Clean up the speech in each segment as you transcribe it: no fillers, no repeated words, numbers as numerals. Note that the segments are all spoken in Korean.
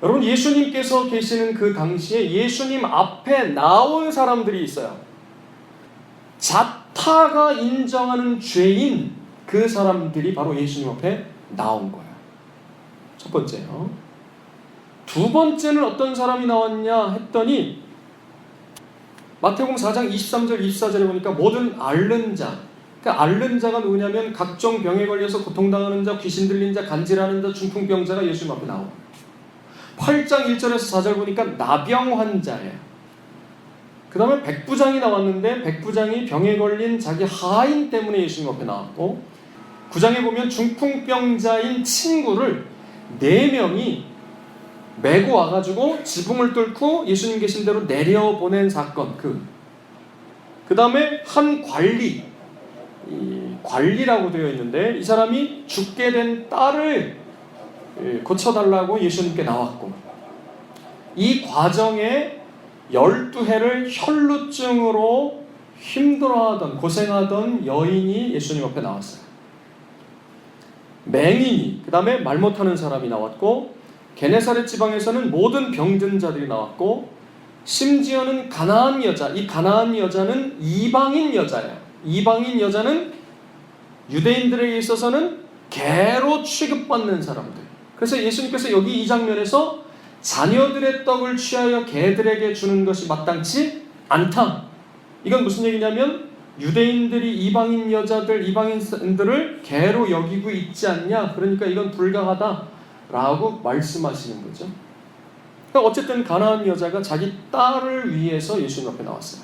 여러분, 예수님께서 계시는 그 당시에 예수님 앞에 나온 사람들이 있어요. 자타가 인정하는 죄인, 그 사람들이 바로 예수님 앞에 나온 거예요. 첫 번째요. 두 번째는 어떤 사람이 나왔냐 했더니 마태복음 4장 23절 24절에 보니까 모든 앓는 자, 그러니까 앓는 자가 누구냐면 각종 병에 걸려서 고통당하는 자, 귀신 들린 자, 간질하는 자, 중풍병자가 예수님 앞에 나와요. 8장 1절에서 4절 보니까 나병 환자예요. 그 다음에 백부장이 나왔는데 백부장이 병에 걸린 자기 하인 때문에 예수님 앞에 나왔고, 9장에 보면 중풍병자인 친구를 4명이 메고 와가지고 지붕을 뚫고 예수님 계신 대로 내려보낸 사건. 그 다음에 한 관리라고 되어 있는데 이 사람이 죽게 된 딸을 고쳐달라고 예수님께 나왔고, 이 과정에 12해를 혈루증으로 힘들어하던 고생하던 여인이 예수님 앞에 나왔어요. 맹인이, 그 다음에 말 못하는 사람이 나왔고, 게네사렛 지방에서는 모든 병든 자들이 나왔고, 심지어는 가나안 여자, 이 가나안 여자는 이방인 여자예요. 이방인 여자는 유대인들에게 있어서는 개로 취급받는 사람들. 그래서 예수님께서 여기 이 장면에서 자녀들의 떡을 취하여 개들에게 주는 것이 마땅치 않다. 이건 무슨 얘기냐면 유대인들이 이방인 여자들, 이방인들을 개로 여기고 있지 않냐, 그러니까 이건 불가하다라고 말씀하시는 거죠. 그러니까 어쨌든 가나안 여자가 자기 딸을 위해서 예수님 앞에 나왔어요.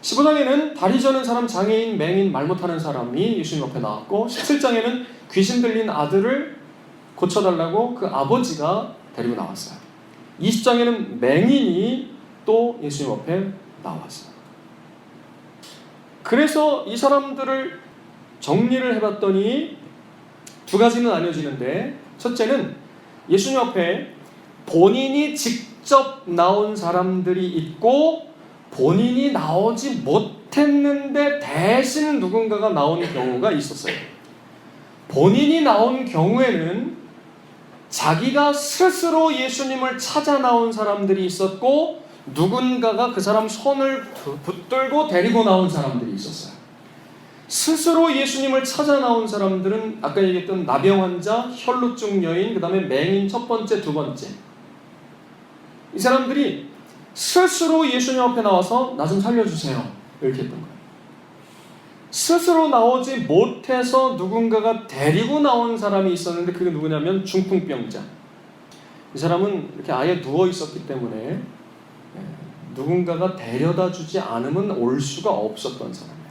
15장에는 다리 저는 사람, 장애인, 맹인, 말 못하는 사람이 예수님 앞에 나왔고, 17장에는 귀신 들린 아들을 고쳐달라고 그 아버지가 데리고 나왔어요. 20장에는 맹인이 또 예수님 앞에 나왔어요. 그래서 이 사람들을 정리를 해봤더니 두 가지는 나뉘어지는데, 첫째는 예수님 앞에 본인이 직접 나온 사람들이 있고 본인이 나오지 못했는데 대신 누군가가 나온 경우가 있었어요. 본인이 나온 경우에는 자기가 스스로 예수님을 찾아 나온 사람들이 있었고, 누군가가 그 사람 손을 붙들고 데리고 나온 사람들이 있었어요. 스스로 예수님을 찾아 나온 사람들은 아까 얘기했던 나병 환자, 혈루증 여인, 그 다음에 맹인 첫 번째, 두 번째. 이 사람들이 스스로 예수님 앞에 나와서 나 좀 살려주세요, 이렇게 했던 거예요. 스스로 나오지 못해서 누군가가 데리고 나온 사람이 있었는데 그게 누구냐면 중풍병자. 이 사람은 이렇게 아예 누워 있었기 때문에 누군가가 데려다 주지 않으면 올 수가 없었던 사람이에요.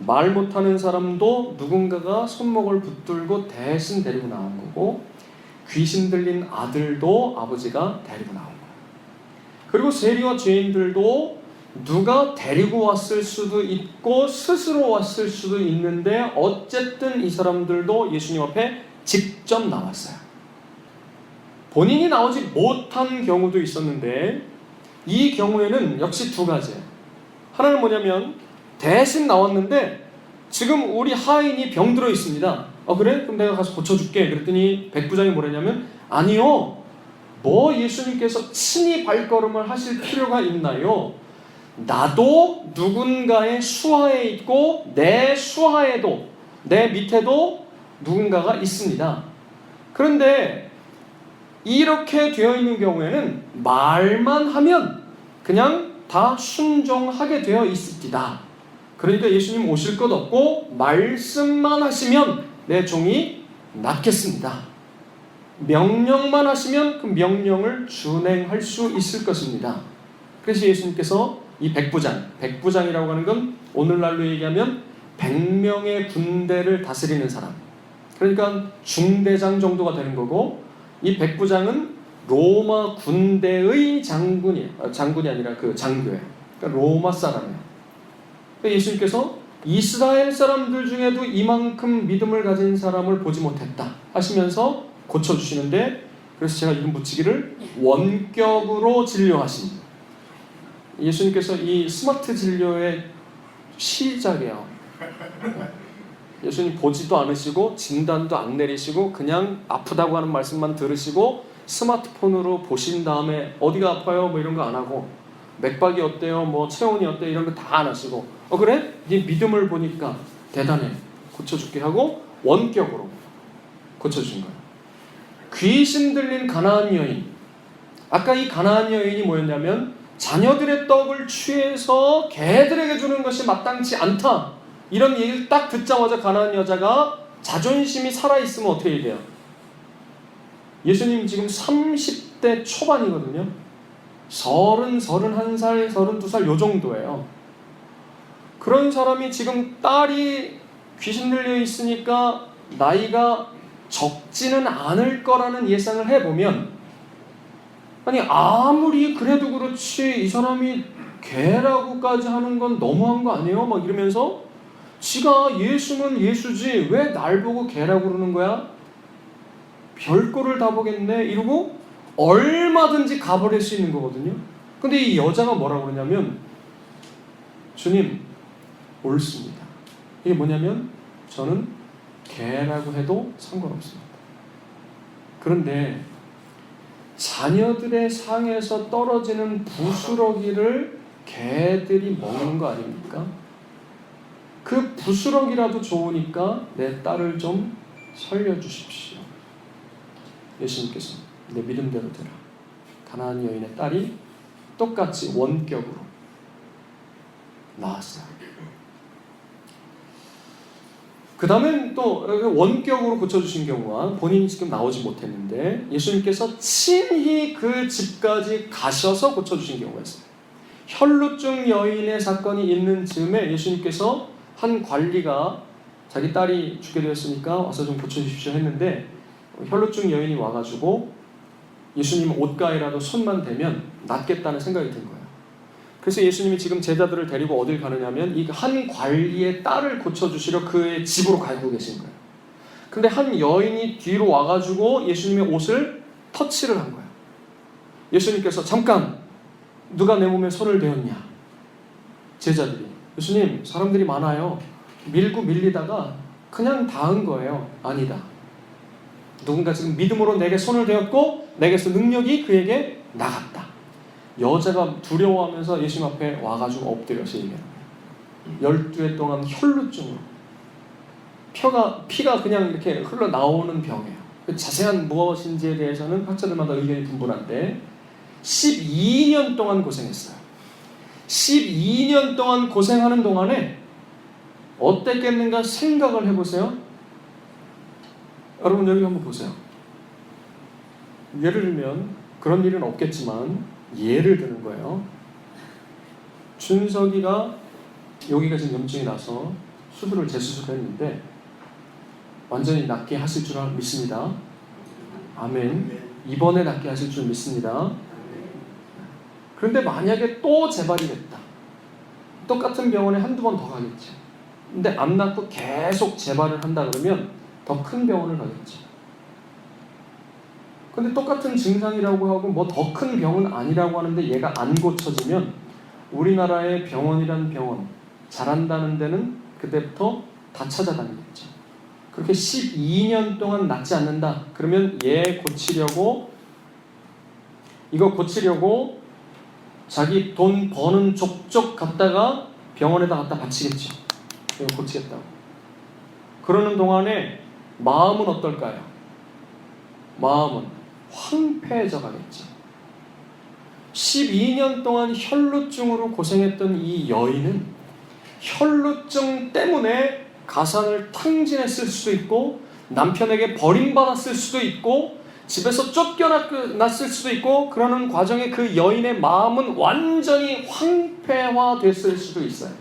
말 못하는 사람도 누군가가 손목을 붙들고 대신 데리고 나온 거고, 귀신 들린 아들도 아버지가 데리고 나온 거예요. 그리고 세리와 죄인들도 누가 데리고 왔을 수도 있고 스스로 왔을 수도 있는데 어쨌든 이 사람들도 예수님 앞에 직접 나왔어요. 본인이 나오지 못한 경우도 있었는데 이 경우에는 역시 두 가지예요. 하나는 뭐냐면 대신 나왔는데 지금 우리 하인이 병들어 있습니다. 그래? 그럼 내가 가서 고쳐줄게. 그랬더니 백부장이 뭐랬냐면 아니요. 뭐 예수님께서 친히 발걸음을 하실 필요가 있나요? 나도 누군가의 수하에 있고 내 수하에도 내 밑에도 누군가가 있습니다. 그런데 이렇게 되어 있는 경우에는 말만 하면 그냥 다 순종하게 되어 있습니다. 그러니까 예수님 오실 것 없고 말씀만 하시면 내 종이 낫겠습니다. 명령만 하시면 그 명령을 준행할 수 있을 것입니다. 그래서 예수님께서 이 백부장이라고 하는 건 오늘날로 얘기하면 100명의 군대를 다스리는 사람, 그러니까 중대장 정도가 되는 거고, 이 백부장은 로마 군대의 장군이 아니라 그 장교예요. 그러니까 로마 사람이에요. 그러니까 예수님께서 이스라엘 사람들 중에도 이만큼 믿음을 가진 사람을 보지 못했다 하시면서 고쳐주시는데, 그래서 제가 이름 붙이기를 원격으로 진료하신, 예수님께서 이 스마트 진료의 시작이에요. 예수님 보지도 않으시고 진단도 안 내리시고 그냥 아프다고 하는 말씀만 들으시고 스마트폰으로 보신 다음에 어디가 아파요? 뭐 이런 거 안 하고 맥박이 어때요? 뭐 체온이 어때요? 이런 거 다 안 하시고 그래? 네 믿음을 보니까 대단해. 고쳐줄게 하고 원격으로 고쳐준 거예요. 귀신 들린 가나안 여인. 아까 이 가나안 여인이 뭐였냐면 자녀들의 떡을 취해서 개들에게 주는 것이 마땅치 않다. 이런 얘기를 딱 듣자마자 가나안 여자가 자존심이 살아있으면 어떻게 돼요? 예수님 지금 30대 초반이거든요. 31살, 32살 요 정도예요. 그런 사람이 지금 딸이 귀신 들려 있으니까 나이가 적지는 않을 거라는 예상을 해보면 아니 아무리 그래도 그렇지 이 사람이 개라고까지 하는 건 너무한 거 아니에요? 막 이러면서 지가 예수는 예수지 왜 날 보고 개라고 그러는 거야? 별꼴을 다 보겠네 이러고 얼마든지 가버릴 수 있는 거거든요. 근데 이 여자가 뭐라고 그러냐면 주님 옳습니다. 이게 뭐냐면 저는 개라고 해도 상관없습니다. 그런데 자녀들의 상에서 떨어지는 부스러기를 개들이 먹는 거 아닙니까? 그 부스러기라도 좋으니까 내 딸을 좀 살려주십시오. 예수님께서 내 믿음대로 되라. 가나안 여인의 딸이 똑같이 원격으로 나왔어요. 그 다음엔 또 원격으로 고쳐주신 경우와 본인이 지금 나오지 못했는데 예수님께서 친히 그 집까지 가셔서 고쳐주신 경우가 있어요. 혈루증 여인의 사건이 있는 즈음에 예수님께서 한 관리가 자기 딸이 죽게 되었으니까 와서 좀 고쳐주십시오 했는데 혈루증 여인이 와가지고 예수님 옷가에라도 손만 대면 낫겠다는 생각이 든 거예요. 그래서 예수님이 지금 제자들을 데리고 어딜 가느냐면 이 한 관리의 딸을 고쳐주시러 그의 집으로 가고 계신 거예요. 근데 한 여인이 뒤로 와가지고 예수님의 옷을 터치를 한 거예요. 예수님께서 잠깐 누가 내 몸에 손을 대었냐? 제자들이 예수님 사람들이 많아요. 밀고 밀리다가 그냥 닿은 거예요. 아니다. 누군가 지금 믿음으로 내게 손을 대었고 내게서 능력이 그에게 나갔다. 여자가 두려워하면서 예수님 앞에 와가지고 엎드려서 얘기해요. 12해 동안 혈루증으로 피가 그냥 이렇게 흘러나오는 병이에요. 자세한 무엇인지에 대해서는 학자들마다 의견이 분분한데 12년 동안 고생했어요. 12년 동안 고생하는 동안에 어땠겠는가 생각을 해보세요. 여러분 여기 한번 보세요. 예를 들면 그런 일은 없겠지만 예를 드는 거예요. 준석이가 여기가 지금 염증이 나서 수두를 재수술했는데 완전히 낫게 하실 줄 믿습니다. 아멘. 이번에 낫게 하실 줄 믿습니다. 그런데 만약에 또 재발이 됐다. 똑같은 병원에 한두 번 더 가겠죠. 근데 안 낫고 계속 재발을 한다 그러면 더 큰 병원을 가겠죠. 근데 똑같은 증상이라고 하고 뭐 더 큰 병은 아니라고 하는데 얘가 안 고쳐지면 우리나라의 병원이란 병원 잘한다는 데는 그때부터 다 찾아다니겠죠. 그렇게 12년 동안 낫지 않는다. 그러면 얘 고치려고 이거 고치려고 자기 돈 버는 족족 갔다가 병원에다 갖다 바치겠죠. 이거 고치겠다고. 그러는 동안에 마음은 어떨까요? 마음은 황폐해져 가겠죠. 12년 동안 혈루증으로 고생했던 이 여인은 혈루증 때문에 가산을 탕진했을 수도 있고 남편에게 버림받았을 수도 있고 집에서 쫓겨났을 수도 있고 그러는 과정에 그 여인의 마음은 완전히 황폐화됐을 수도 있어요.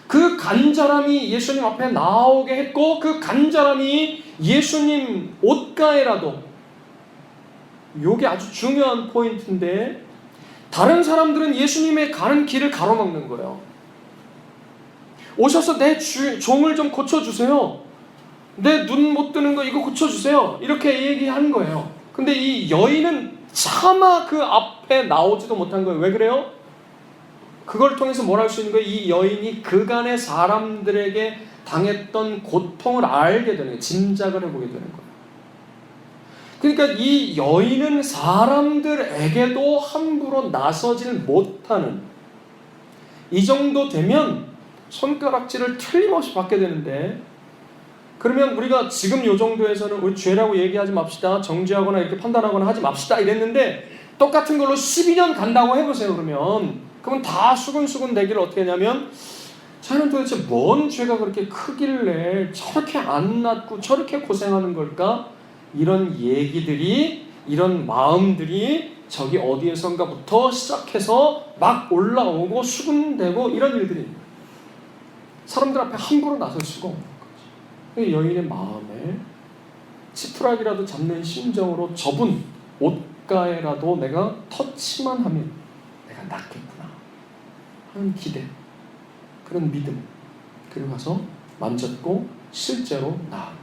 그 간절함이 예수님 앞에 나오게 했고 그 간절함이 예수님 옷가에라도 이게 아주 중요한 포인트인데 다른 사람들은 예수님의 가는 길을 가로막는 거예요. 오셔서 내 종을 좀 고쳐주세요. 내 눈 못 뜨는 거 이거 고쳐주세요. 이렇게 얘기하는 거예요. 근데 이 여인은 차마 그 앞에 나오지도 못한 거예요. 왜 그래요? 그걸 통해서 뭘 할 수 있는 거예요? 이 여인이 그간의 사람들에게 당했던 고통을 알게 되는 거예요. 짐작을 해보게 되는 거예요. 그러니까 이 여인은 사람들에게도 함부로 나서질 못하는, 이 정도 되면 손가락질을 틀림없이 받게 되는데, 그러면 우리가 지금 이 정도에서는 우리 죄라고 얘기하지 맙시다, 정죄하거나 이렇게 판단하거나 하지 맙시다 이랬는데, 똑같은 걸로 12년 간다고 해보세요. 그러면 다 수근수근 내기를 어떻게 하냐면, 자는 도대체 뭔 죄가 그렇게 크길래 저렇게 안 낫고 저렇게 고생하는 걸까? 이런 얘기들이, 이런 마음들이 저기 어디에선가부터 시작해서 막 올라오고 수군대고 이런 일들이 사람들 앞에 함부로 나설 수가 없는 거지. 여인의 마음에 지푸라기라도 잡는 심정으로 접은 옷가에라도 내가 터치만 하면 내가 낫겠구나 하는 기대, 그런 믿음, 그리고 가서 만졌고 실제로 나은 거예요.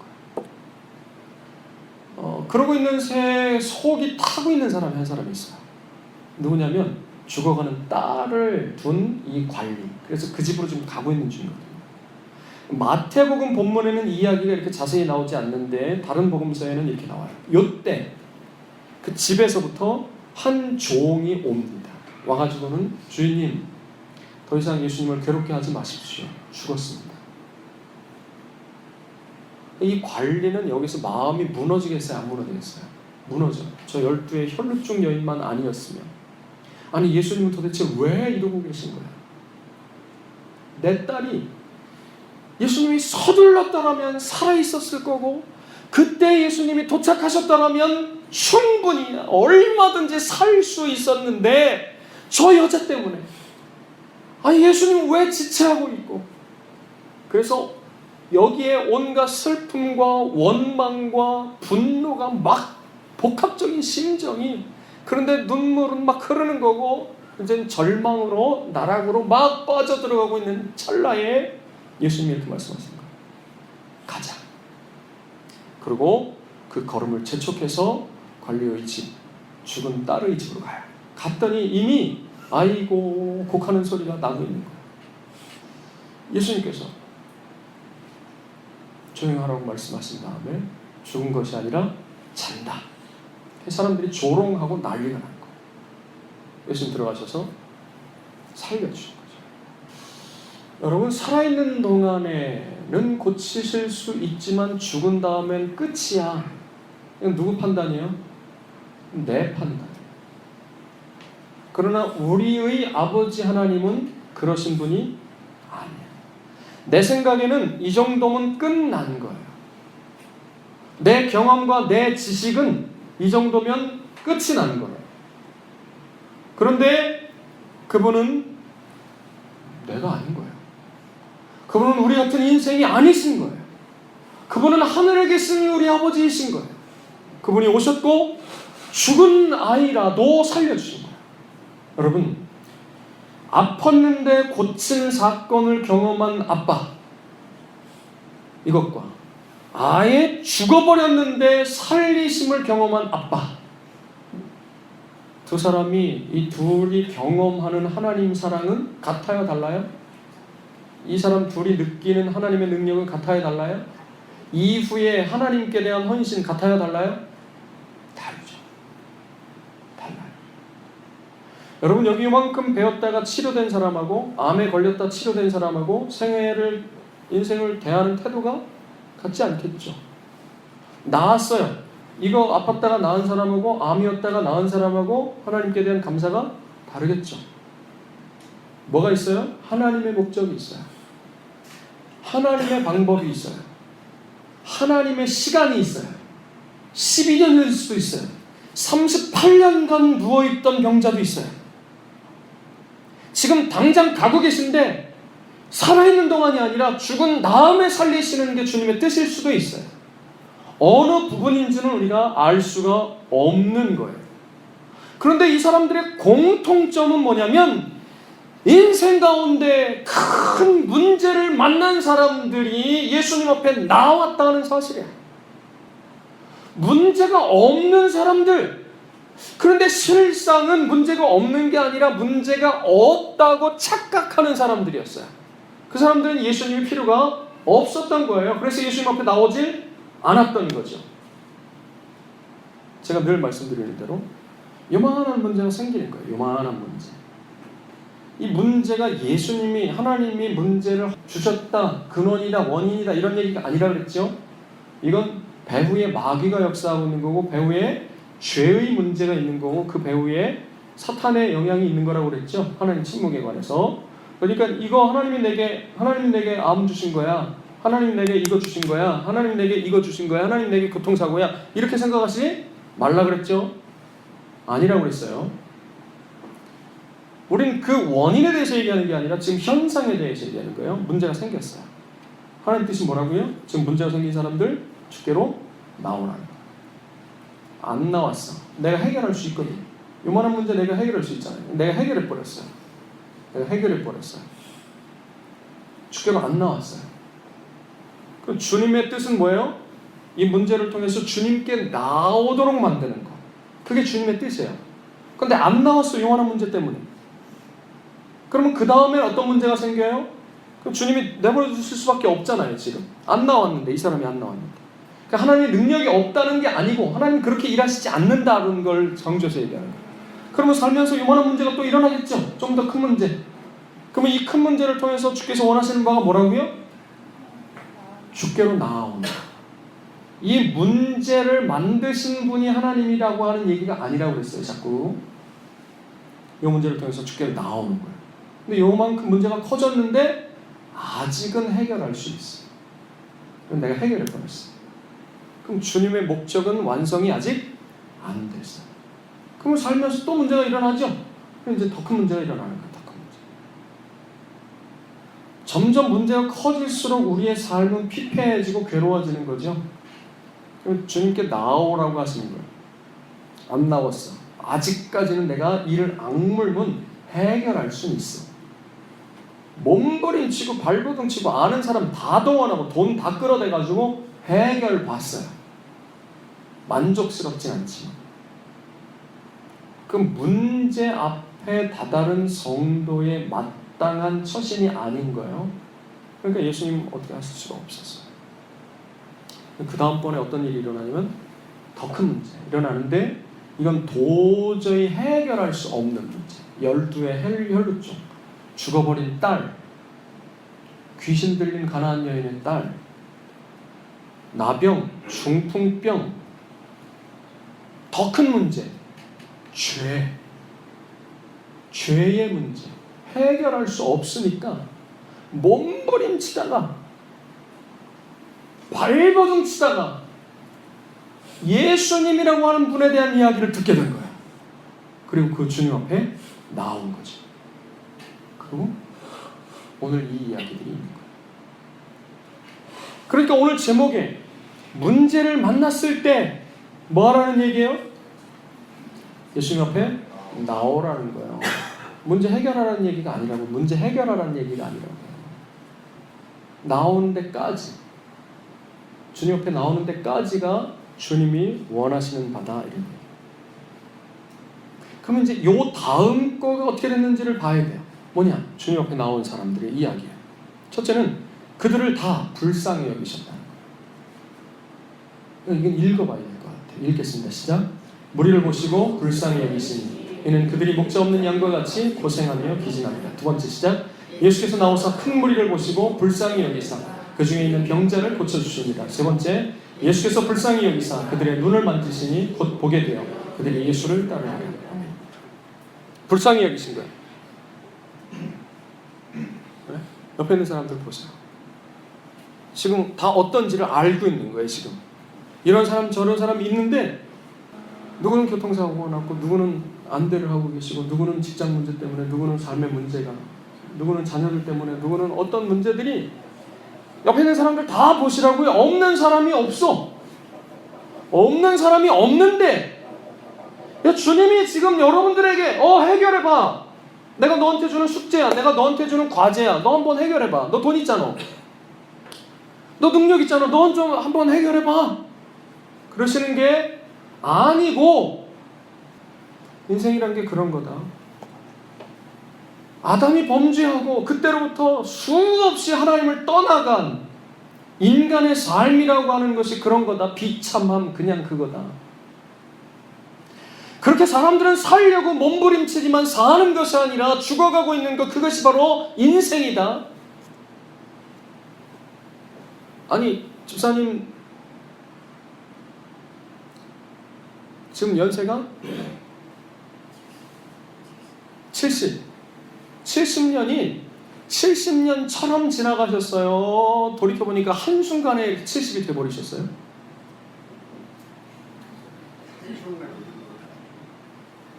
그러고 있는 새 속이 타고 있는 사람이 한 사람이 있어요. 누구냐면 죽어가는 딸을 둔 이 관리. 그래서 그 집으로 지금 가고 있는 중이거든요. 마태복음 본문에는 이야기가 이렇게 자세히 나오지 않는데 다른 복음서에는 이렇게 나와요. 요때 그 집에서부터 한 종이 옵니다. 와가지고는 주인님, 더 이상 예수님을 괴롭게 하지 마십시오. 죽었습니다. 이 관리는 여기서 마음이 무너지겠어요? 안 무너지겠어요? 무너져. 저 12의 혈루증 여인만 아니었으면, 아니 예수님은 도대체 왜 이러고 계신 거야? 내 딸이 예수님이 서둘렀다라면 살아있었을 거고, 그때 예수님이 도착하셨다라면 충분히 얼마든지 살 수 있었는데, 저 여자 때문에, 아니 예수님은 왜 지체하고 있고. 그래서 여기에 온갖 슬픔과 원망과 분노가 막 복합적인 심정이, 그런데 눈물은 막 흐르는 거고 이제 절망으로 나락으로 막 빠져들어가고 있는 찰나에 예수님이 이렇게 말씀하시는 거예요. 가자. 그리고 그 걸음을 재촉해서 관리의 집, 죽은 딸의 집으로 가요. 갔더니 이미 아이고 곡하는 소리가 나고 있는 거예요. 예수님께서 조용하라고 말씀하신 다음에 죽은 것이 아니라 잔다. 사람들이 조롱하고 난리가 난 거예요. 예수님 들어가셔서 살려주신 거죠. 여러분, 살아있는 동안에는 고치실 수 있지만 죽은 다음엔 끝이야. 이건 누구 판단이에요? 내 판단. 그러나 우리의 아버지 하나님은 그러신 분이 아니에요. 내 생각에는 이 정도면 끝난 거예요. 내 경험과 내 지식은 이 정도면 끝이 난 거예요. 그런데 그분은 내가 아닌 거예요. 그분은 우리 같은 인생이 아니신 거예요. 그분은 하늘에 계신 우리 아버지이신 거예요. 그분이 오셨고 죽은 아이라도 살려주신 거예요. 여러분, 아팠는데 고친 사건을 경험한 아빠, 이것과 아예 죽어버렸는데 살리심을 경험한 아빠, 두 사람이, 이 둘이 경험하는 하나님 사랑은 같아요, 달라요? 이 사람 둘이 느끼는 하나님의 능력은 같아요, 달라요? 이후에 하나님께 대한 헌신 같아요, 달라요? 다르죠. 달라요. 여러분, 여기 이만큼 배웠다가 치료된 사람하고, 암에 걸렸다 치료된 사람하고 인생을 대하는 태도가 같지 않겠죠. 나았어요. 이거 아팠다가 나은 사람하고 암이었다가 나은 사람하고 하나님께 대한 감사가 다르겠죠. 뭐가 있어요? 하나님의 목적이 있어요. 하나님의 방법이 있어요. 하나님의 시간이 있어요. 12년일 수도 있어요. 38년간 누워있던 병자도 있어요. 지금 당장 가고 계신데 살아있는 동안이 아니라 죽은 다음에 살리시는 게 주님의 뜻일 수도 있어요. 어느 부분인지는 우리가 알 수가 없는 거예요. 그런데 이 사람들의 공통점은 뭐냐면, 인생 가운데 큰 문제를 만난 사람들이 예수님 앞에 나왔다는 사실이에요. 문제가 없는 사람들, 그런데 실상은 문제가 없는 게 아니라 문제가 없다고 착각하는 사람들이었어요. 그 사람들은 예수님이 필요가 없었던 거예요. 그래서 예수님 앞에 나오질 않았던 거죠. 제가 늘 말씀드리는 대로 요만한 문제가 생기는 거예요. 요만한 문제. 이 문제가 예수님이 하나님이 문제를 주셨다, 근원이다, 원인이다 이런 얘기가 아니라 그랬죠. 이건 배후에 마귀가 역사하고 있는 거고 배후에 죄의 문제가 있는 거고 그 배후에 사탄의 영향이 있는 거라고 그랬죠. 하나님 침묵에 관해서. 그러니까 이거 하나님이 내게 암 주신 거야. 하나님 내게 이거 주신 거야. 하나님 내게 이거 주신 거야. 하나님 내게 교통사고야. 이렇게 생각하지 말라 그랬죠. 아니라고 그랬어요. 우린 그 원인에 대해서 얘기하는 게 아니라 지금 현상에 대해서 얘기하는 거예요. 문제가 생겼어요. 하나님 뜻이 뭐라고요? 지금 문제가 생긴 사람들 주께로 나오라는 거예요. 안 나왔어. 내가 해결할 수 있거든. 요만한 문제 내가 해결할 수 있잖아요. 내가 해결해버렸어요. 주께로 안 나왔어요. 그럼 주님의 뜻은 뭐예요? 이 문제를 통해서 주님께 나오도록 만드는 거. 그게 주님의 뜻이에요. 근데 안 나왔어. 요만한 문제 때문에. 그러면 그 다음에 어떤 문제가 생겨요? 그럼 주님이 내버려 두실 수밖에 없잖아요. 지금 안 나왔는데, 이 사람이 안 나왔는데. 그러니까 하나님의 능력이 없다는 게 아니고 하나님 그렇게 일하시지 않는다는 걸 강조해서 얘기하는 거예요. 그러면 살면서 요만한 문제가 또 일어나겠죠. 좀 더 큰 문제. 그러면 이 큰 문제를 통해서 주께서 원하시는 바가 뭐라고요? 주께로 나아온다. 이 문제를 만드신 분이 하나님이라고 하는 얘기가 아니라고 그랬어요. 자꾸 이 문제를 통해서 주께로 나오는 거예요. 근데 요만큼 문제가 커졌는데 아직은 해결할 수 있어. 그럼 내가 해결해 버렸어. 그럼 주님의 목적은 완성이 아직 안 됐어. 그럼 살면서 또 문제가 일어나죠. 그럼 이제 더 큰 문제가 일어나는 거야. 더 큰 문제. 점점 문제가 커질수록 우리의 삶은 피폐해지고 괴로워지는 거죠. 그럼 주님께 나오라고 하시는 거예요. 안 나왔어. 아직까지는 내가 이를 악물면 해결할 수는 있어. 몸부림치고 발버둥치고 아는 사람 다 동원하고 돈 다 끌어대가지고 해결 봤어요. 만족스럽진 않지만 그 문제 앞에 다다른 성도의 마땅한 처신이 아닌 거예요. 그러니까 예수님 어떻게 하실 수가 없었어요. 그 다음번에 어떤 일이 일어나냐면 더 큰 문제 일어나는데 이건 도저히 해결할 수 없는 문제. 12의 혈루증, 죽어버린 딸, 귀신 들린 가나안 여인의 딸, 나병, 중풍병, 더 큰 문제, 죄의 문제 해결할 수 없으니까 몸부림치다가 발버둥치다가 예수님이라고 하는 분에 대한 이야기를 듣게 된 거야. 그리고 그 주님 앞에 나온 거죠. 그리고 오늘 이 이야기들이 있는 거예요. 그러니까 오늘 제목에 문제를 만났을 때 뭐하라는 얘기예요? 예수님 앞에 나오라는 거예요. 문제 해결하라는 얘기가 아니라고. 문제 해결하라는 얘기가 아니라고. 나오는 데까지, 주님 앞에 나오는 데까지가 주님이 원하시는 바다 이런 얘기. 그러면 이제 요 다음 거가 어떻게 됐는지를 봐야 돼요. 뭐냐? 주님 앞에 나온 사람들의 이야기예요. 첫째는 그들을 다 불쌍히 여기셨다는 거예요. 이건 읽어봐야 될 것 같아요. 읽겠습니다. 시작. 무리를 보시고 불쌍히 여기시니 이는 그들이 목자 없는 양과 같이 고생하며 기진합니다. 두 번째 시작. 예수께서 나오사 큰 무리를 보시고 불쌍히 여기사 그 중에 있는 병자를 고쳐주십니다. 세 번째, 예수께서 불쌍히 여기사 그들의 눈을 만지시니 곧 보게 되어 그들이 예수를 따르니라. 불쌍히 여기신 거예요. 네? 옆에 있는 사람들 보세요. 지금 다 어떤지를 알고 있는 거예요. 지금 이런 사람 저런 사람이 있는데 누구는 교통사고가 났고 누구는 안대를 하고 계시고 누구는 직장 문제 때문에 누구는 삶의 문제가 누구는 자녀들 때문에 누구는 어떤 문제들이 옆에 있는 사람들 다 보시라고요. 없는 사람이 없어. 없는 사람이 없는데 야, 주님이 지금 여러분들에게 해결해봐. 내가 너한테 주는 숙제야. 내가 너한테 주는 과제야. 너 한번 해결해봐. 너 돈 있잖아. 너 능력 있잖아. 너 좀 한번 해결해봐. 그러시는 게 아니고 인생이란 게 그런 거다. 아담이 범죄하고 그때로부터 수없이 하나님을 떠나간 인간의 삶이라고 하는 것이 그런 거다. 비참함 그냥 그거다. 그렇게 사람들은 살려고 몸부림치지만 사는 것이 아니라 죽어가고 있는 것, 그것이 바로 인생이다. 아니, 집사님 지금 연세가 70년이 70년처럼 지나가셨어요. 돌이켜보니까 한순간에 70이 돼버리셨어요.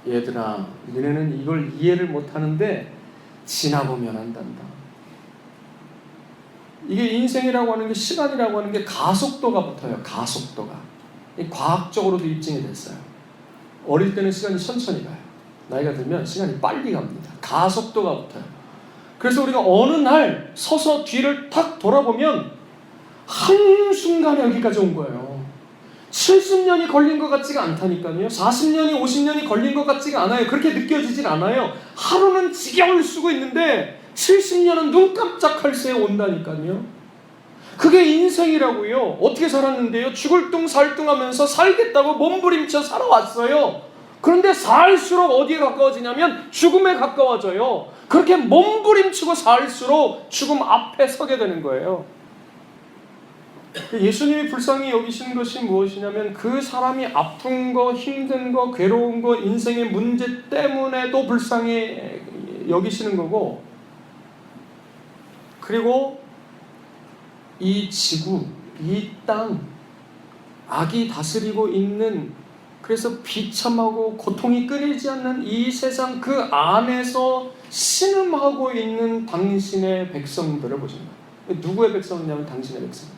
얘들아, 너네는 이걸 이해를 못하는데 지나보면 안단다. 이게 인생이라고 하는 게, 시간이라고 하는 게 가속도가 붙어요. 가속도가. 과학적으로도 입증이 됐어요. 어릴 때는 시간이 천천히 가요. 나이가 들면 시간이 빨리 갑니다. 가속도가 붙어요. 그래서 우리가 어느 날 서서 뒤를 탁 돌아보면 한순간에 여기까지 온 거예요. 70년이 걸린 것 같지가 않다니까요. 40년이 50년이 걸린 것 같지가 않아요. 그렇게 느껴지질 않아요. 하루는 지겨울 수가 있는데 70년은 눈 깜짝할 새에 온다니까요. 그게 인생이라고요. 어떻게 살았는데요? 죽을 둥 살 둥 하면서 살겠다고 몸부림쳐 살아왔어요. 그런데 살수록 어디에 가까워지냐면 죽음에 가까워져요. 그렇게 몸부림치고 살수록 죽음 앞에 서게 되는 거예요. 예수님이 불쌍히 여기시는 것이 무엇이냐면, 그 사람이 아픈 거, 힘든 거, 괴로운 거, 인생의 문제 때문에도 불쌍히 여기시는 거고, 그리고 이 지구, 이 땅, 악이 다스리고 있는, 그래서 비참하고 고통이 끊이지 않는 이 세상, 그 안에서 신음하고 있는 당신의 백성들을 보시는 거예요. 누구의 백성이냐면 당신의 백성.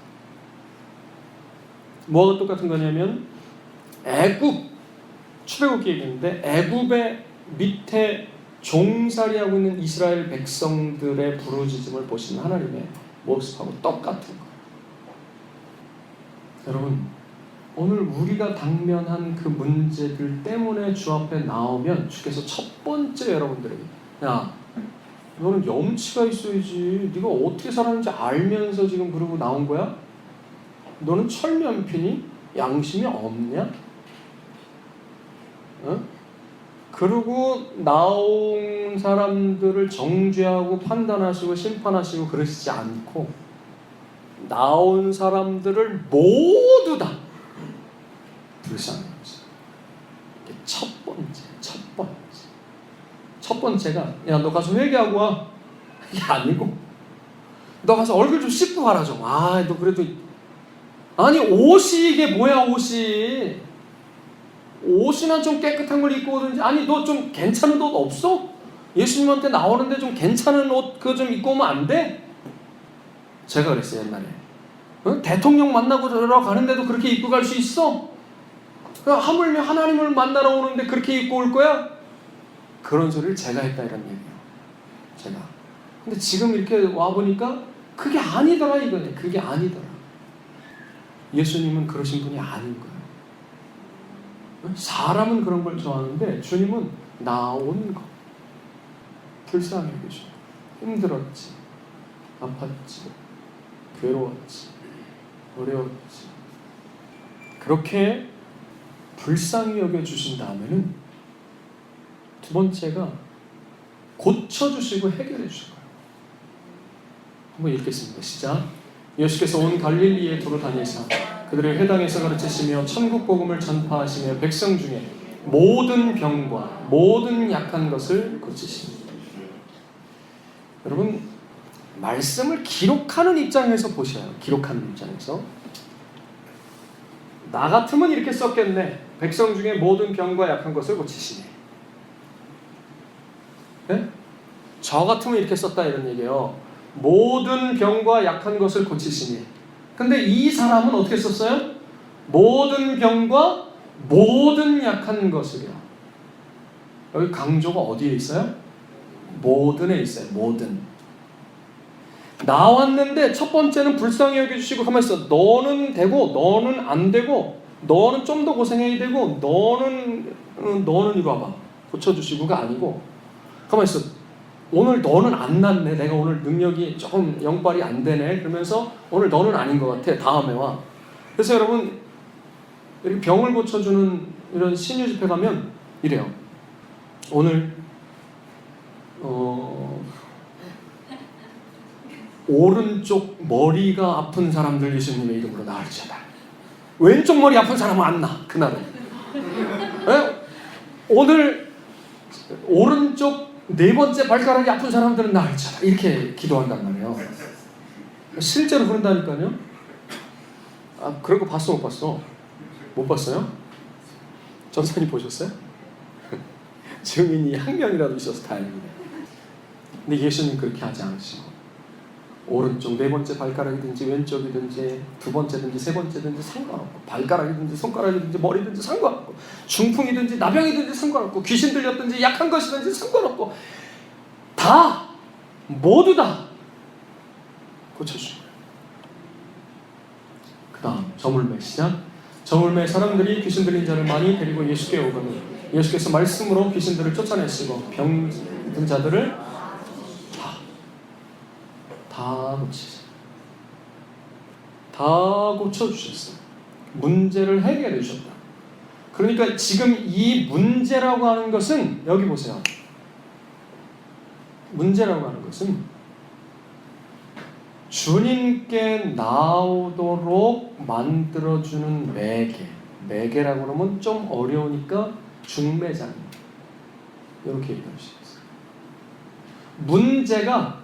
뭐가 똑같은 거냐면, 애굽, 출애굽기 얘기인데 애굽의 밑에 종살이하고 있는 이스라엘 백성들의 부르짖음을 보시는 하나님의 모습하고 똑같은 거예요. 여러분, 오늘 우리가 당면한 그 문제들 때문에 주 앞에 나오면 주께서 첫 번째 여러분들에게, 야, 너는 염치가 있어야지. 네가 어떻게 살았는지 알면서 지금 그러고 나온 거야? 너는 철면피니? 양심이 없냐? 어? 그러고 나온 사람들을 정죄하고 판단하시고 심판하시고 그러시지 않고, 나온 사람들을 모두 다 불쌍히 여기세요. 첫 번째가, 야, 너 가서 회개하고 와. 이게 아니고, 너 가서 얼굴 좀 씻고 가라 좀. 아, 너 그래도, 아니, 옷이 이게 뭐야, 옷이나 좀 깨끗한 걸 입고 오든지. 아니, 너 좀 괜찮은 옷 없어? 예수님한테 나오는데 좀 괜찮은 옷 그거 좀 입고 오면 안 돼? 제가 그랬어요, 옛날에. 어? 대통령 만나고 들어가는데도 그렇게 입고 갈 수 있어? 하물며 하나님을 만나러 오는데 그렇게 입고 올 거야? 그런 소리를 제가 했다, 이런 얘기예요. 제가. 근데 지금 이렇게 와보니까 그게 아니더라, 이거네. 그게 아니더라. 예수님은 그러신 분이 아닌 거예요. 사람은 그런 걸 좋아하는데 주님은 나온 거, 불쌍히 여기시고, 힘들었지, 아팠지, 괴로웠지, 어려웠지, 그렇게 불쌍히 여겨주신 다음에는 두 번째가 고쳐주시고 해결해 주실 거예요. 한번 읽겠습니다. 시작. 예수께서 온 갈릴리에 두루 다니사 그들의 회당에서 가르치시며 천국 복음을 전파하시며 백성 중에 모든 병과 모든 약한 것을 고치십니다. 여러분, 말씀을 기록하는 입장에서 보셔요. 기록하는 입장에서. 나 같으면 이렇게 썼겠네. 백성 중에 모든 병과 약한 것을 고치시네. 네? 저 같으면 이렇게 썼다, 이런 얘기예요. 모든 병과 약한 것을 고치시니. 근데 이 사람은 어떻게 썼어요? 모든 병과 모든 약한 것을요. 여기 강조가 어디에 있어요? 모든에 있어요. 모든. 나왔는데 첫 번째는 불쌍히 여겨주시고 가만히 있어. 너는 되고 너는 안 되고, 너는 좀 더 고생해야 되고, 너는 이거 봐봐, 고쳐주시고가 아니고, 가만히 있어. 오늘 너는 안 낫네. 내가 오늘 능력이 조금 영빨이 안 되네. 그러면서 오늘 너는 아닌 것 같아. 다음에 와. 그래서 여러분, 이렇게 병을 고쳐주는 이런 신유 집회 가면 이래요. 오늘 오른쪽 머리가 아픈 사람들 예수님의 이름으로 나을지어다. 왼쪽 머리 아픈 사람은 안 나. 그날은. 네? 오늘 오른쪽 네 번째 발가락이 아픈 사람들은 나을지어다. 이렇게 기도한단 말이에요. 실제로 그런다니까요. 그런 거 봤어 못 봤어? 못 봤어요? 전사님 보셨어요? 증인이 한 명이라도 있어서 다행입니다. 근데 예수님 그렇게 하지 않으시고 오른쪽 네 번째 발가락이든지 왼쪽이든지 두 번째든지 세 번째든지 상관없고 발가락이든지 손가락이든지 머리든지 상관없고 중풍이든지 나병이든지 상관없고 귀신 들렸든지 약한 것이든지 상관없고 다 모두 다 고쳐주는 거예요. 그 다음 저물매 시작. 저물매 사람들이 귀신 들린 자를 많이 데리고 예수께 오거늘 예수께서 말씀으로 귀신들을 쫓아내시고 병든 자들을 다 고치세요. 다 고쳐주셨어요. 문제를 해결해 주셨다. 그러니까 지금 이 문제라고 하는 것은 여기 보세요. 문제라고 하는 것은 주님께 나오도록 만들어주는 매개라고 하면 좀 어려우니까 중매자입니다. 이렇게 얘기할 수 있어요. 문제가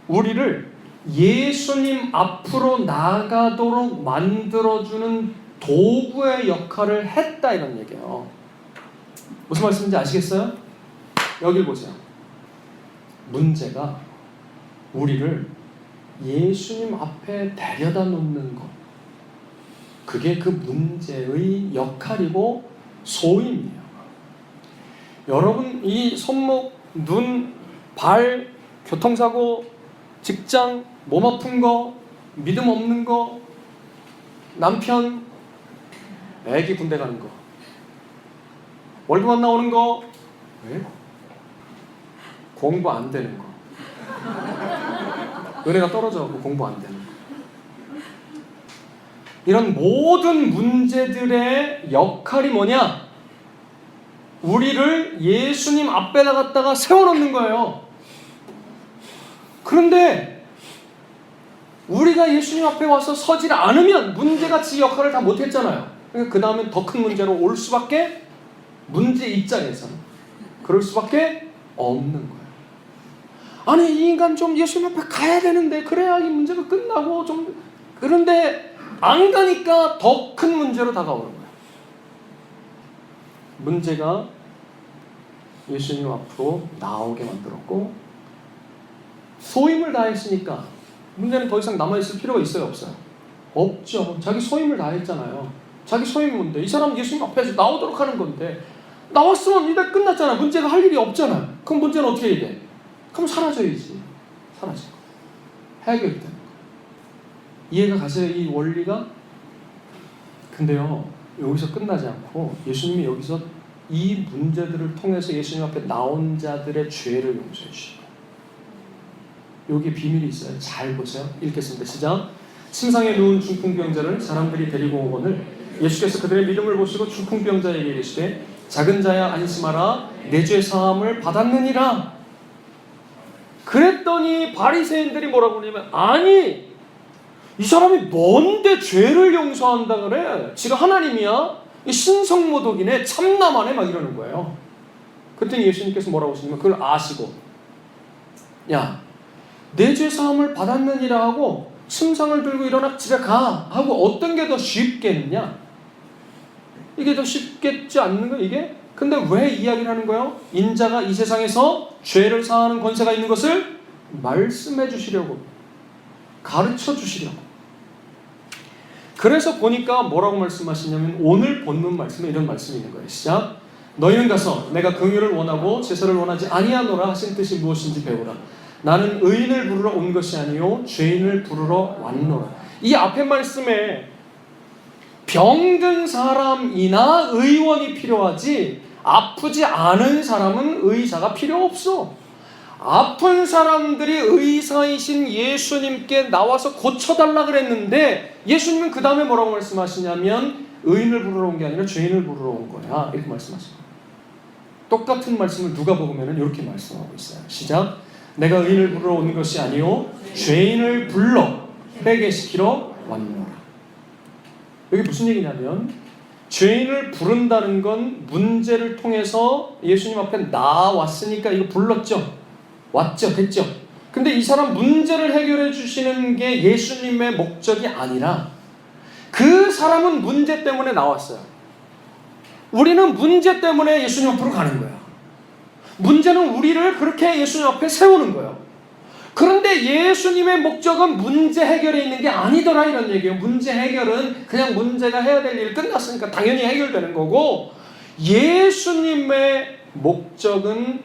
우리를 예수님 앞으로 나가도록 만들어주는 도구의 역할을 했다 이런 얘기예요. 무슨 말씀인지 아시겠어요? 여기 보세요. 문제가 우리를 예수님 앞에 데려다 놓는 것. 그게 그 문제의 역할이고 소임이에요. 여러분 이 손목, 눈, 발, 교통사고, 직장, 몸 아픈 거, 믿음 없는 거, 남편, 애기 군대 가는 거, 월급 안 나오는 거, 공부 안 되는 거, 은혜가 떨어져서 공부 안 되는 거. 이런 모든 문제들의 역할이 뭐냐? 우리를 예수님 앞에다 갖다가 세워놓는 거예요. 그런데 우리가 예수님 앞에 와서 서지 않으면 문제가 지 역할을 다 못했잖아요. 그러니까 그 다음엔 더 큰 문제로 올 수밖에, 문제 입장에서는 그럴 수밖에 없는 거예요. 아니 이 인간 좀 예수님 앞에 가야 되는데 그래야 이 문제가 끝나고 좀, 그런데 안 가니까 더 큰 문제로 다가오는 거예요. 문제가 예수님 앞으로 나오게 만들었고 소임을 다했으니까 문제는 더 이상 남아있을 필요가 있어요 없어요? 없죠. 자기 소임을 다했잖아요. 자기 소임이 뭔데? 이 사람 예수님 앞에서 나오도록 하는 건데 나왔으면 이제 끝났잖아. 문제가 할 일이 없잖아. 그럼 문제는 어떻게 해야 돼? 그럼 사라져야지. 사라져. 해결되는 거. 이해가 가세요? 이 원리가? 근데요 여기서 끝나지 않고 예수님이 여기서 이 문제들을 통해서 예수님 앞에 나온 자들의 죄를 용서해 주시고, 여기 비밀이 있어요. 잘 보세요. 읽겠습니다. 시작. 침상에 누운 중풍병자를 사람들이 데리고 오거늘 예수께서 그들의 믿음을 보시고 중풍병자에게 이르시되 작은 자야 안심하라 내 죄 사함을 받았느니라. 그랬더니 바리새인들이 뭐라고 그러냐면, 아니 이 사람이 뭔데 죄를 용서한다 그래? 지가 하나님이야? 신성모독이네, 참나만해, 막 이러는 거예요. 그랬더니 예수님께서 뭐라고 하시냐면 그걸 아시고, 야, 내 죄 사함을 받았느니라 하고 침상을 들고 일어나 집에 가 하고 어떤 게 더 쉽겠냐? 이게 더 쉽겠지 않는 거 이게? 근데 왜 이야기를 하는 거예요? 인자가 이 세상에서 죄를 사하는 권세가 있는 것을 말씀해 주시려고, 가르쳐 주시려고. 그래서 보니까 뭐라고 말씀하시냐면 오늘 본문 말씀에 이런 말씀이 있는 거예요. 시작. 너희는 가서 내가 긍휼을 원하고 제사를 원하지 아니하노라 하신 뜻이 무엇인지 배우라. 나는 의인을 부르러 온 것이 아니요 죄인을 부르러 왔노라. 이 앞에 말씀에 병든 사람이나 의원이 필요하지 아프지 않은 사람은 의사가 필요 없어. 아픈 사람들이 의사이신 예수님께 나와서 고쳐달라 그랬는데 예수님은 그 다음에 뭐라고 말씀하시냐면 의인을 부르러 온 게 아니라 죄인을 부르러 온 거야, 이렇게 말씀하십니다. 똑같은 말씀을 누가복음에는 이렇게 말씀하고 있어요. 시작. 내가 의인을 부르러 온 것이 아니요 죄인을 불러 회개시키러 왔노라. 여기 무슨 얘기냐면 죄인을 부른다는 건 문제를 통해서 예수님 앞에 나왔으니까 이거 불렀죠. 왔죠. 됐죠. 근데 이 사람 문제를 해결해 주시는 게 예수님의 목적이 아니라 그 사람은 문제 때문에 나왔어요. 우리는 문제 때문에 예수님 앞으로 가는 거야. 문제는 우리를 그렇게 예수님 앞에 세우는 거예요. 그런데 예수님의 목적은 문제 해결에 있는 게 아니더라 이런 얘기예요. 문제 해결은 그냥 문제가 해야 될 일 끝났으니까 당연히 해결되는 거고, 예수님의 목적은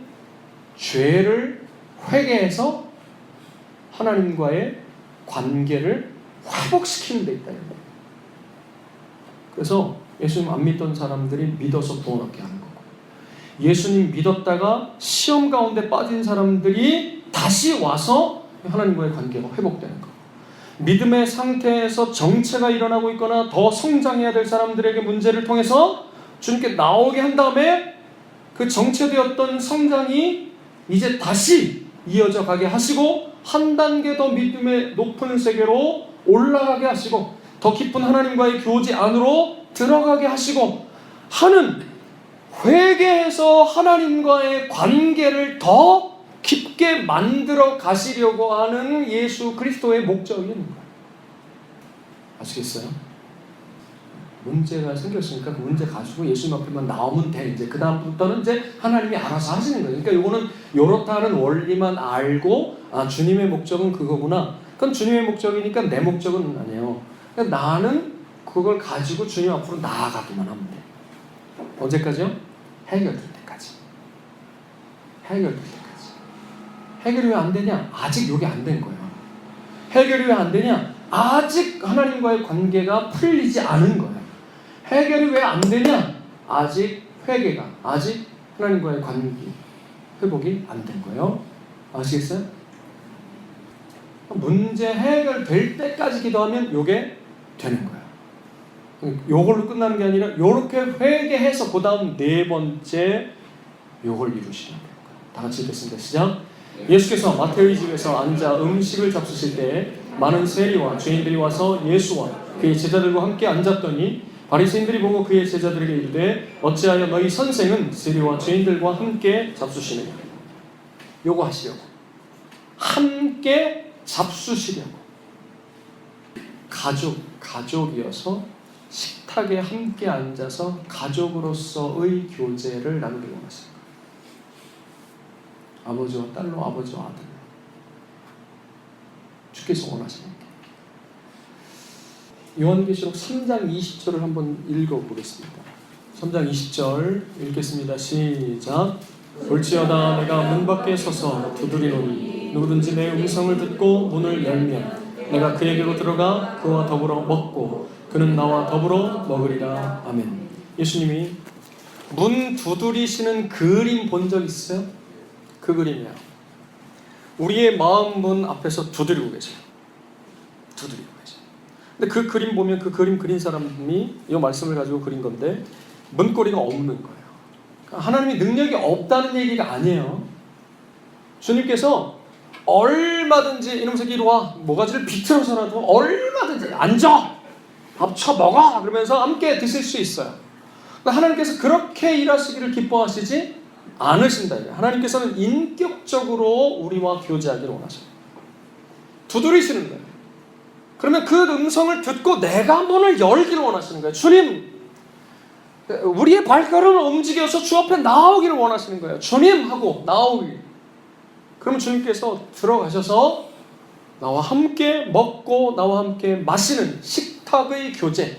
죄를 회개해서 하나님과의 관계를 회복시키는 데 있다는 거예요. 그래서 예수님 안 믿던 사람들이 믿어서 구원 얻게 하는 거고, 예수님 믿었다가 시험 가운데 빠진 사람들이 다시 와서 하나님과의 관계가 회복되는 거고, 믿음의 상태에서 정체가 일어나고 있거나 더 성장해야 될 사람들에게 문제를 통해서 주님께 나오게 한 다음에 그 정체되었던 성장이 이제 다시 이어져 가게 하시고, 한 단계 더 믿음의 높은 세계로 올라가게 하시고, 더 깊은 하나님과의 교제 안으로 들어가게 하시고 하는, 회개해서 하나님과의 관계를 더 깊게 만들어 가시려고 하는 예수 그리스도의 목적이 있는 거예요. 아시겠어요? 문제가 생겼으니까 그 문제 가지고 예수님 앞에만 나오면 돼. 이제 그 다음부터는 이제 하나님이 알아서 하시는 거예요. 그러니까 이거는 요렇다는 원리만 알고, 아, 주님의 목적은 그거구나. 그건 주님의 목적이니까 내 목적은 아니에요. 그러니까 나는 그걸 가지고 주님 앞으로 나아가기만 하면 돼. 언제까지요? 해결될 때까지. 해결될 때까지. 해결이 왜 안 되냐? 아직 이게 안 된 거예요. 해결이 왜 안 되냐? 아직 하나님과의 관계가 풀리지 않은 거예요. 해결이 왜 안 되냐? 아직 회개가, 아직 하나님과의 관계 회복이 안 된 거예요. 아시겠어요? 문제 해결될 때까지 기도하면 요게 되는 거예요. 요걸로 끝나는 게 아니라 요렇게 회개해서 그 다음 네 번째 요걸 이루시는 거예요. 다 같이 읽겠습니다. 시작. 예수께서 마태의 집에서 앉아 음식을 잡수실 때 많은 세리와 죄인들이 와서 예수와 그의 제자들과 함께 앉았더니 바리새인들이 보고 그의 제자들에게 이르되 어찌하여 너희 선생은 세리와 죄인들과 함께 잡수시느냐. 요거 하시려고, 함께 잡수시려고. 가족이어서 식탁에 함께 앉아서 가족으로서의 교제를 나누기 원하십니다. 아버지와 딸로, 아버지와 아들로. 주께서 원하시는 게. 요한계시록 3장 20절을 한번 읽어보겠습니다. 3장 20절 읽겠습니다. 시작. 볼지어다 내가 문 밖에 서서 두드리노니 누구든지 내 음성을 듣고 문을 열면 내가 그에게로 들어가 그와 더불어 먹고 그는 나와 더불어 먹으리라. 아멘. 예수님이 문 두드리시는 그림 본 적 있어요? 그 그림이야. 우리의 마음 문 앞에서 두드리고 계세요. 두드리고 계세요. 근데 그 그림 보면 그 그림 그린 사람이 이 말씀을 가지고 그린 건데 문고리가 없는 거예요. 하나님이 능력이 없다는 얘기가 아니에요. 주님께서 얼마든지 이놈 새끼 이리 와, 모가지를 비틀어서라도 얼마든지 앉아, 밥 쳐먹어 그러면서 함께 드실 수 있어요. 하나님께서 그렇게 일하시기를 기뻐하시지 않으신다. 하나님께서는 인격적으로 우리와 교제하기를 원하셔요. 두드리시는 거예요. 그러면 그 음성을 듣고 내가 문을 열기를 원하시는 거예요. 주님, 우리의 발걸음을 움직여서 주 앞에 나오기를 원하시는 거예요. 주님 하고 나오기. 그러면 주님께서 들어가셔서 나와 함께 먹고 나와 함께 마시는 식탁의 교제,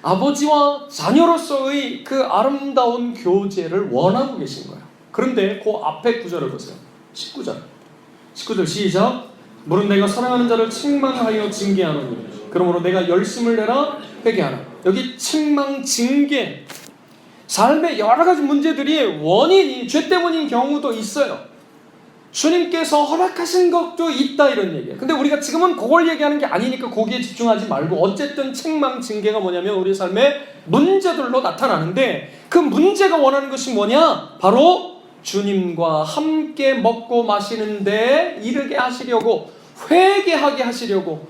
아버지와 자녀로서의 그 아름다운 교제를 원하고 계신 거예요. 그런데 그 앞에 구절을 보세요. 19절 시작. 물은 내가 사랑하는 자를 책망하여 징계하노니 그러므로 내가 열심을 내라 회개하라. 여기 책망, 징계, 삶의 여러 가지 문제들이 원인이 죄 때문인 경우도 있어요. 주님께서 허락하신 것도 있다 이런 얘기예요. 근데 우리가 지금은 그걸 얘기하는 게 아니니까 거기에 집중하지 말고 어쨌든 책망 징계가 뭐냐면 우리 삶의 문제들로 나타나는데 그 문제가 원하는 것이 뭐냐? 바로 주님과 함께 먹고 마시는데 이르게 하시려고 회개하게 하시려고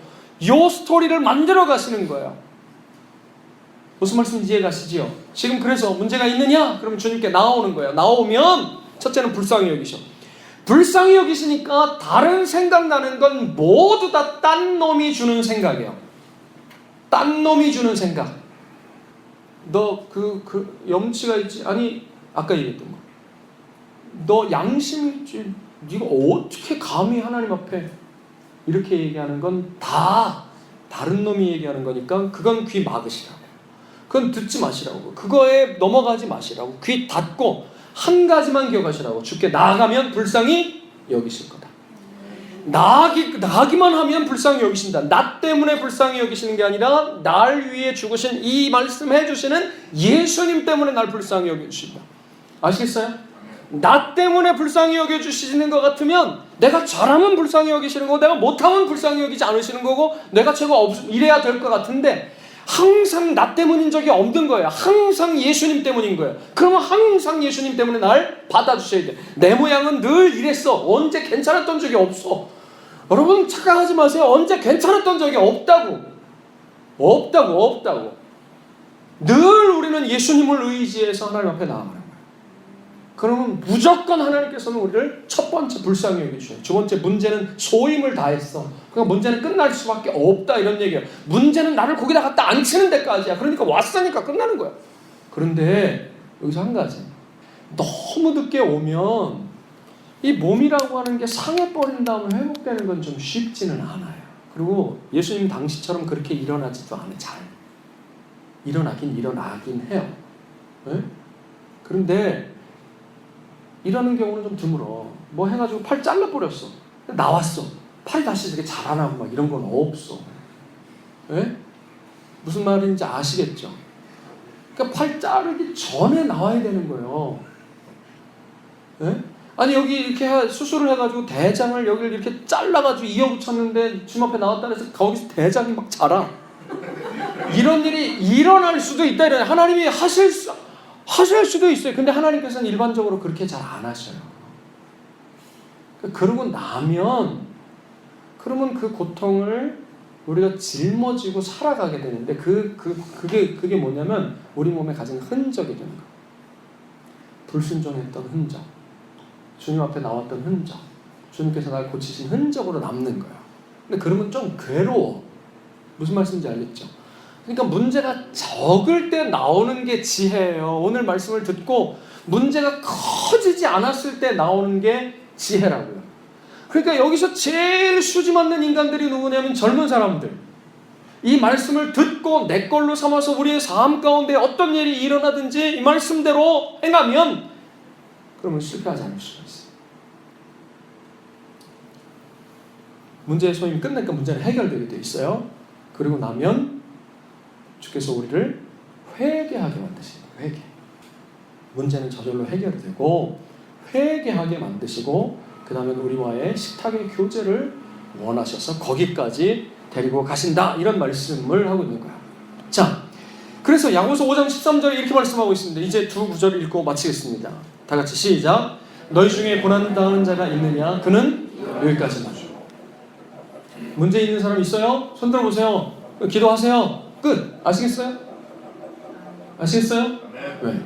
요 스토리를 만들어 가시는 거예요. 무슨 말씀인지 이해 가시지요? 지금 그래서 문제가 있느냐? 그러면 주님께 나오는 거예요. 나오면 첫째는 불쌍히 여기셔. 불쌍히 여기시니까 다른 생각나는 건 모두 다 딴 놈이 주는 생각이에요. 딴 놈이 주는 생각. 너 염치가 있지? 아니 아까 얘기했던 거. 너 양심 있지? 네가 어떻게 감히 하나님 앞에 이렇게 얘기하는 건 다 다른 놈이 얘기하는 거니까 그건 귀 막으시라고. 그건 듣지 마시라고. 그거에 넘어가지 마시라고. 귀 닫고 한 가지만 기억하시라고. 주께 나아가면 불쌍히 여기실 거다. 나아기만 하면 불쌍히 여기신다. 나 때문에 불쌍히 여기시는 게 아니라 날 위해 죽으신 이 말씀 해주시는 예수님 때문에 날 불쌍히 여겨주신다. 아시겠어요? 나 때문에 불쌍히 여겨주시는 것 같으면 내가 잘하면 불쌍히 여기시는 거고 내가 못하면 불쌍히 여기지 않으시는 거고 내가 죄가 이래야 될 것 같은데 항상 나 때문인 적이 없는 거예요. 항상 예수님 때문인 거예요. 그러면 항상 예수님 때문에 날 받아주셔야 돼. 내 모양은 늘 이랬어. 언제 괜찮았던 적이 없어. 여러분 착각하지 마세요. 언제 괜찮았던 적이 없다고. 늘 우리는 예수님을 의지해서 하나님 앞에 나아가는 거예요. 그러면 무조건 하나님께서는 우리를 첫 번째 불쌍히 여겨주셔요. 두 번째 문제는 소임을 다했어. 그러니까 문제는 끝날 수밖에 없다 이런 얘기예요. 문제는 나를 거기다 갖다 앉히는 데까지야. 그러니까 왔으니까 끝나는 거야. 그런데 여기서 한 가지. 너무 늦게 오면 이 몸이라고 하는 게 상해버린 다음에 회복되는 건 좀 쉽지는 않아요. 그리고 예수님 당시처럼 그렇게 일어나지도 않아요. 잘. 일어나긴 해요. 네? 그런데 이러는 경우는 좀 드물어. 뭐 해가지고 팔 잘라버렸어. 나왔어. 팔이 다시 이렇게 자라나고 막 이런 건 없어. 네? 무슨 말인지 아시겠죠? 그러니까 팔 자르기 전에 나와야 되는 거예요. 네? 아니 여기 이렇게 수술을 해가지고 대장을 여기를 이렇게 잘라가지고 이어붙였는데 주님 앞에 나왔다 해서 거기서 대장이 막 자라. 이런 일이 일어날 수도 있다. 이런 하나님이 하실 수도 있어요. 근데 하나님께서는 일반적으로 그렇게 잘 안 하셔요. 그러고 나면 그러면 그 고통을 우리가 짊어지고 살아가게 되는데 그게 뭐냐면 우리 몸에 가진 흔적이 되는 거예요. 불순종했던 흔적, 주님 앞에 나왔던 흔적, 주님께서 날 고치신 흔적으로 남는 거예요. 근데 그러면 좀 괴로워. 무슨 말씀인지 알겠죠? 그러니까 문제가 적을 때 나오는 게 지혜예요. 오늘 말씀을 듣고 문제가 커지지 않았을 때 나오는 게 지혜라고요. 그러니까 여기서 제일 수지 맞는 인간들이 누구냐면 젊은 사람들. 이 말씀을 듣고 내 걸로 삼아서 우리의 삶 가운데 어떤 일이 일어나든지 이 말씀대로 행하면 그러면 실패하지 않을 수가 있어요. 문제의 소임이 끝나니까 문제는 해결되게 돼 있어요. 그리고 나면 주께서 우리를 회개하게 만드시는 거예요. 회개. 문제는 저절로 해결되고 회개하게 만드시고 그 다음에 우리와의 식탁의 교제를 원하셔서 거기까지 데리고 가신다. 이런 말씀을 하고 있는 거야. 자, 그래서 야고보서 5장 13절에 이렇게 말씀하고 있습니다. 이제 두 구절을 읽고 마치겠습니다. 다 같이 시작. 너희 중에 고난당하는 자가 있느냐? 그는 여기까지만. 문제 있는 사람 있어요? 손 들어보세요. 기도하세요. 끝. 아시겠어요? 네.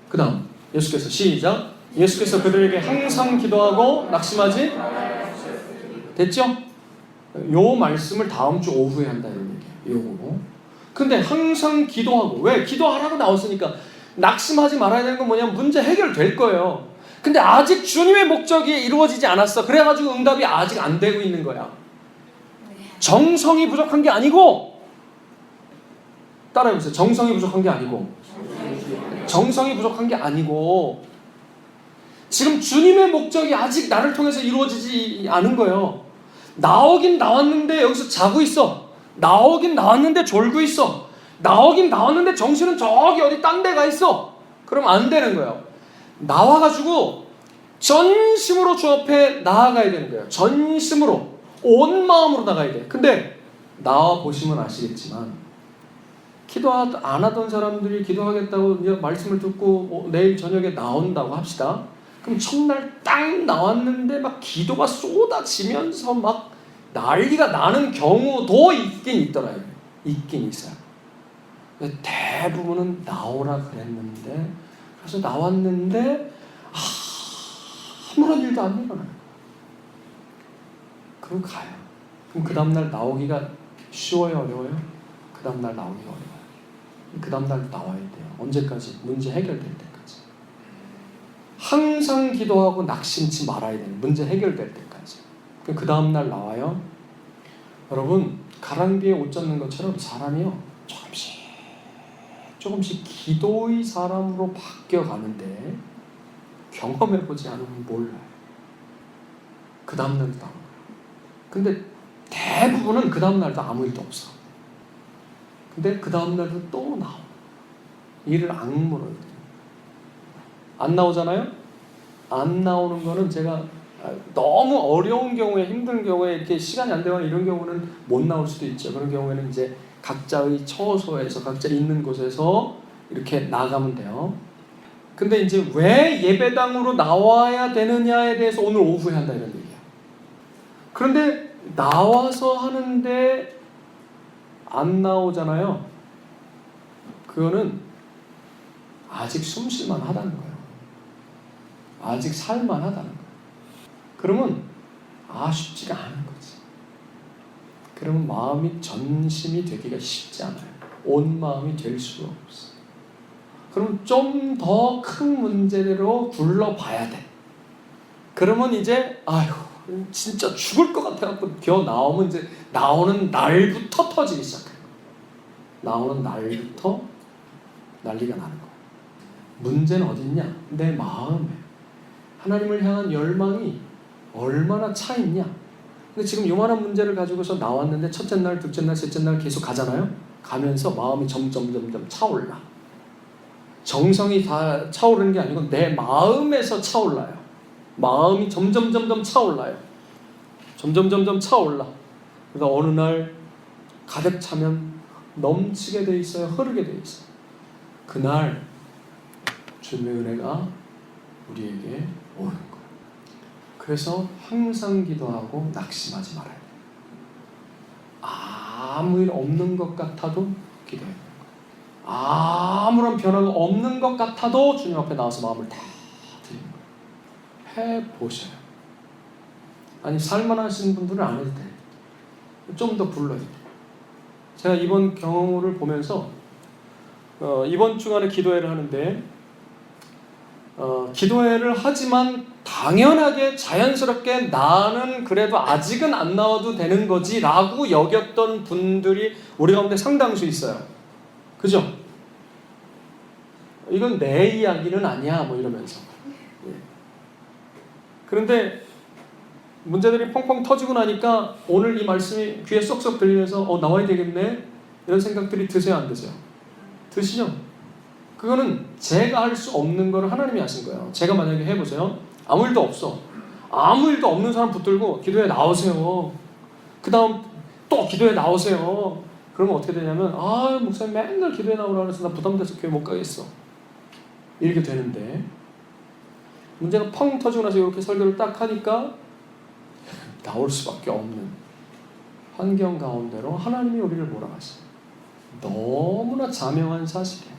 그 다음 예수께서 시작. 예수께서 그들에게 항상 기도하고 낙심하지 됐죠? 요 말씀을 다음 주 오후에 한다 이런 얘기예요. 요거. 근데 항상 기도하고 왜? 기도하라고 나왔으니까 낙심하지 말아야 되는 건 뭐냐면 문제 해결될 거예요. 근데 아직 주님의 목적이 이루어지지 않았어. 그래가지고 응답이 아직 안 되고 있는 거야. 정성이 부족한 게 아니고 따라해보세요. 정성이 부족한 게 아니고 지금 주님의 목적이 아직 나를 통해서 이루어지지 않은 거예요. 나오긴 나왔는데 여기서 자고 있어. 나오긴 나왔는데 졸고 있어. 나오긴 나왔는데 정신은 저기 어디 딴 데 가 있어. 그럼 안 되는 거예요. 나와가지고 전심으로 주 앞에 나아가야 되는 거예요. 전심으로, 온 마음으로 나가야 돼. 근데 나와 보시면 아시겠지만 기도 안 하던 사람들이 기도하겠다고 이제 말씀을 듣고 내일 저녁에 나온다고 합시다. 그럼 첫날 딱 나왔는데 막 기도가 쏟아지면서 막 난리가 나는 경우도 있긴 있더라고요. 있긴 있어요. 대부분은 나오라 그랬는데, 그래서 나왔는데 아무런 일도 안 일어나요. 그럼 가요. 그럼 그 다음날 나오기가 쉬워요, 어려워요? 그 다음날 나오기가 어려워요. 그 다음날 나와야 돼요. 언제까지? 문제 해결될 때까지. 항상 기도하고 낙심치 말아야 돼요. 문제 해결될 때까지. 그 다음날 나와요. 여러분, 가랑비에 옷 젖는 것처럼 사람이요, 조금씩 기도의 사람으로 바뀌어가는데 경험해보지 않으면 몰라요. 그 다음날도 나와요. 근데 대부분은 그 다음날도 아무 일도 없어. 근데 그 다음날도 또 나와. 일을 악물어요. 안 나오잖아요? 안 나오는 거는 제가 너무 어려운 경우에, 힘든 경우에, 이렇게 시간이 안 되거나 이런 경우는 못 나올 수도 있죠. 그런 경우에는 이제 각자의 처소에서, 각자 있는 곳에서 이렇게 나가면 돼요. 근데 이제 왜 예배당으로 나와야 되느냐에 대해서 오늘 오후에 한다 이런 얘기야. 그런데 나와서 하는데 안 나오잖아요. 그거는 아직 숨쉴만 하다는 거예요. 아직 살만 하다는 거예요. 그러면 아쉽지가 않은 거지. 그러면 마음이 전심이 되기가 쉽지 않아요. 온 마음이 될 수가 없어. 그럼 좀 더 큰 문제대로 굴러봐야 돼. 그러면 이제 진짜 죽을 것 같아갖고 겨우 나오면 이제 나오는 날부터 터지기 시작해요. 나오는 날부터 난리가 나는 거예요. 문제는 어딨냐? 내 마음에. 하나님을 향한 열망이 얼마나 차 있냐? 근데 지금 요만한 문제를 가지고서 나왔는데 첫째 날, 둘째 날, 셋째 날 계속 가잖아요? 가면서 마음이 점점 차올라. 정성이 다 차오르는 게 아니고 내 마음에서 차올라요. 마음이 점점 차올라요. 점점 차올라. 그래서 어느 날 가득 차면 넘치게 돼 있어요. 흐르게 돼 있어요. 그날 주님의 은혜가 우리에게 오는 거예요. 그래서 항상 기도하고 낙심하지 말아야 돼요. 아무 일 없는 것 같아도 기도해야 돼요. 아무런 변화가 없는 것 같아도 주님 앞에 나와서 마음을 다 드리는 거예요. 해보셔요. 아니 살만하신 분들은 안 해도 돼요. 좀 더 불러야 돼요. 제가 이번 경험을 보면서 이번 주간에 기도회를 하는데 기도회를 하지만 당연하게 자연스럽게 나는 그래도 아직은 안 나와도 되는 거지 라고 여겼던 분들이 우리 가운데 상당수 있어요. 그죠? 이건 내 이야기는 아니야 뭐 이러면서. 그런데 문제들이 펑펑 터지고 나니까 오늘 이 말씀이 귀에 쏙쏙 들리면서 나와야 되겠네 이런 생각들이 드세요 안 드세요? 드시죠? 그거는 제가 할 수 없는 거를 하나님이 하신 거예요. 제가 만약에 해보세요. 아무 일도 없어. 아무 일도 없는 사람 붙들고 기도에 나오세요. 그 다음 또 기도에 나오세요. 그러면 어떻게 되냐면 목사님 맨날 기도에 나오라고 해서 나 부담돼서 교회 못 가겠어. 이렇게 되는데 문제가 펑 터지고 나서 이렇게 설교를 딱 하니까 나올 수밖에 없는 환경 가운데로 하나님이 우리를 몰아가시죠. 너무나 자명한 사실이에요.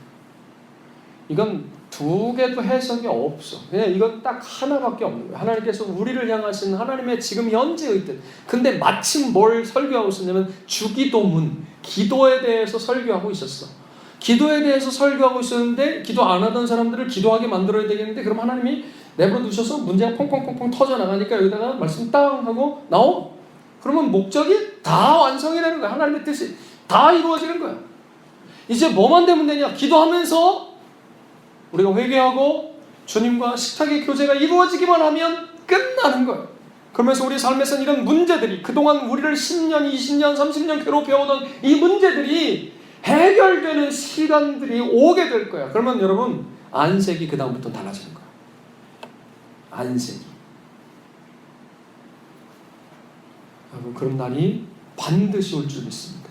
이건 두 개도 해석이 없어. 그냥 이건 딱 하나밖에 없는 거예요. 하나님께서 우리를 향하신 하나님의 지금 현재의 뜻. 근데 마침 뭘 설교하고 있었냐면 주기도문, 기도에 대해서 설교하고 있었어. 기도에 대해서 설교하고 있었는데 기도 안 하던 사람들을 기도하게 만들어야 되겠는데 그럼 하나님이 내버려 두셔서 문제가 펑펑펑펑 터져나가니까 여기다가 말씀 땅 하고 나오. 그러면 목적이 다 완성이 되는 거야. 하나님의 뜻이 다 이루어지는 거야. 이제 뭐만 되면 되냐? 기도하면서 우리가 회개하고 주님과 식탁의 교제가 이루어지기만 하면 끝나는 거예요. 그러면서 우리 삶에서는 이런 문제들이 그동안 우리를 10년, 20년, 30년 괴롭혀오던 이 문제들이 해결되는 시간들이 오게 될 거야. 그러면 여러분 안색이 그 다음부터 달라지는 거야. 안식일. 여러분, 그런 날이 반드시 올 줄 믿습니다.